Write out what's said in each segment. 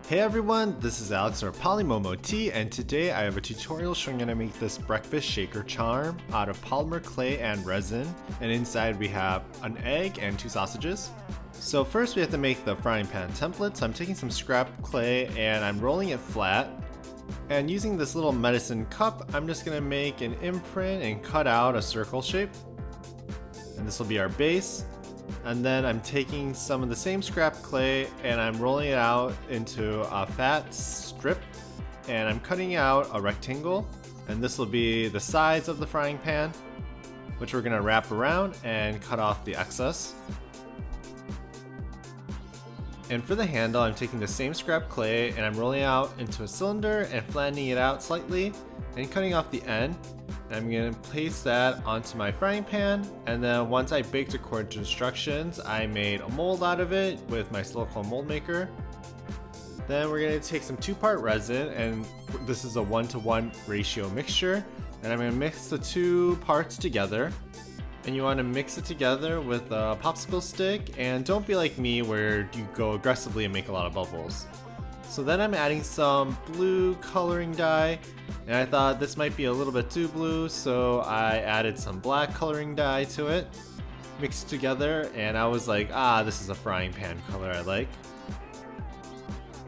Hey everyone, this is Alex or PolymomoTea, and today I have a tutorial showing how to make this breakfast shaker charm out of polymer clay and resin, and inside we have an egg and 2 sausages. So first we have to make the frying pan template, so I'm taking some scrap clay and I'm rolling it flat, and using this little medicine cup I'm just going to make an imprint and cut out a circle shape, and this will be our base. And then I'm taking some of the same scrap clay and I'm rolling it out into a fat strip, and I'm cutting out a rectangle, and this will be the sides of the frying pan, which we're going to wrap around and cut off the excess. And for the handle, I'm taking the same scrap clay and I'm rolling it out into a cylinder and flattening it out slightly and cutting off the end. I'm going to place that onto my frying pan, and then once I baked according to instructions, I made a mold out of it with my silicone mold maker. Then we're going to take some 2-part resin, and this is a 1-to-1 ratio mixture, and I'm going to mix the 2 parts together. And you want to mix it together with a popsicle stick, and don't be like me where you go aggressively and make a lot of bubbles. So then I'm adding some blue coloring dye, and I thought this might be a little bit too blue, so I added some black coloring dye to it, mixed together, and I was like, this is a frying pan color I like.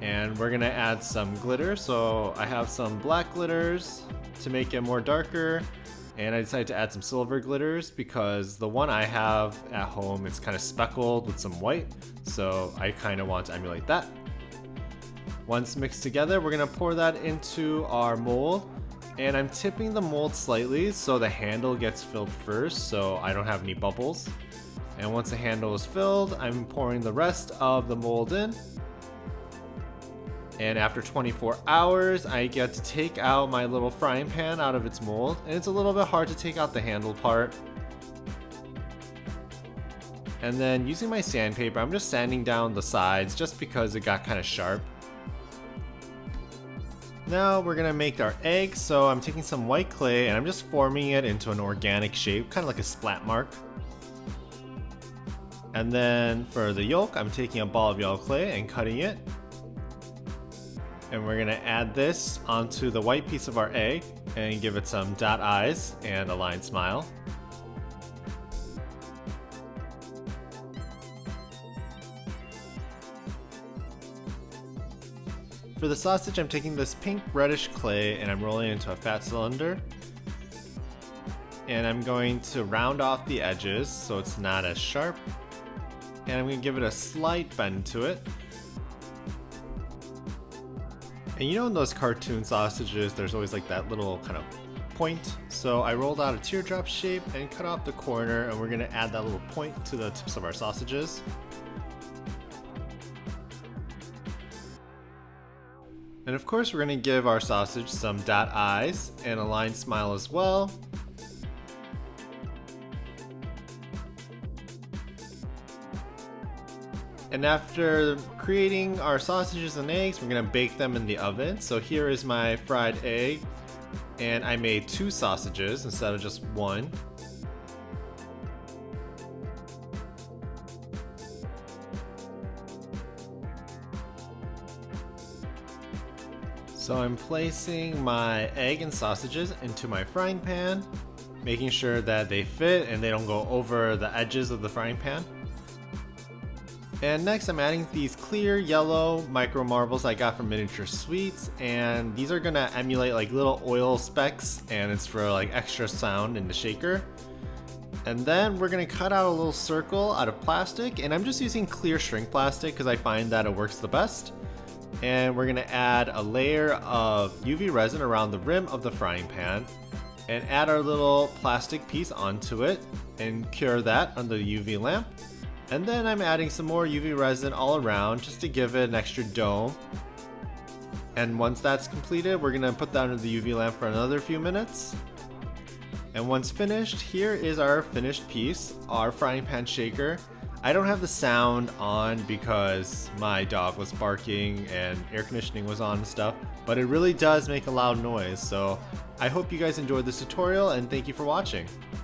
And we're gonna add some glitter, so I have some black glitters to make it more darker, and I decided to add some silver glitters because the one I have at home is kind of speckled with some white, so I kind of want to emulate that. Once mixed together, we're going to pour that into our mold, and I'm tipping the mold slightly so the handle gets filled first so I don't have any bubbles. And once the handle is filled, I'm pouring the rest of the mold in. And after 24 hours, I get to take out my little frying pan out of its mold, and it's a little bit hard to take out the handle part. And then using my sandpaper, I'm just sanding down the sides just because it got kind of sharp. Now we're gonna make our egg, so I'm taking some white clay and I'm just forming it into an organic shape, kind of like a splat mark. And then for the yolk, I'm taking a ball of yellow clay and cutting it. And we're gonna add this onto the white piece of our egg and give it some dot eyes and a line smile. For the sausage, I'm taking this pink reddish clay and I'm rolling it into a fat cylinder. And I'm going to round off the edges so it's not as sharp. And I'm going to give it a slight bend to it. And you know in those cartoon sausages, there's always like that little kind of point. So I rolled out a teardrop shape and cut off the corner, and we're going to add that little point to the tips of our sausages. And of course we're going to give our sausage some dot eyes and a line smile as well. And after creating our sausages and eggs, we're going to bake them in the oven. So here is my fried egg, and I made 2 sausages instead of just 1. So I'm placing my egg and sausages into my frying pan, making sure that they fit and they don't go over the edges of the frying pan. And next I'm adding these clear yellow Micromarbles I got from Miniaturesweets, and these are gonna emulate like little oil specks, and it's for like extra sound in the shaker. And then we're gonna cut out a little circle out of plastic, and I'm just using clear shrink plastic because I find that it works the best. And we're going to add a layer of UV resin around the rim of the frying pan and add our little plastic piece onto it and cure that under the UV lamp. And then I'm adding some more UV resin all around just to give it an extra dome. And once that's completed, we're going to put that under the UV lamp for another few minutes. And once finished, here is our finished piece, our frying pan shaker. I don't have the sound on because my dog was barking and air conditioning was on and stuff, but it really does make a loud noise. So I hope you guys enjoyed this tutorial, and thank you for watching.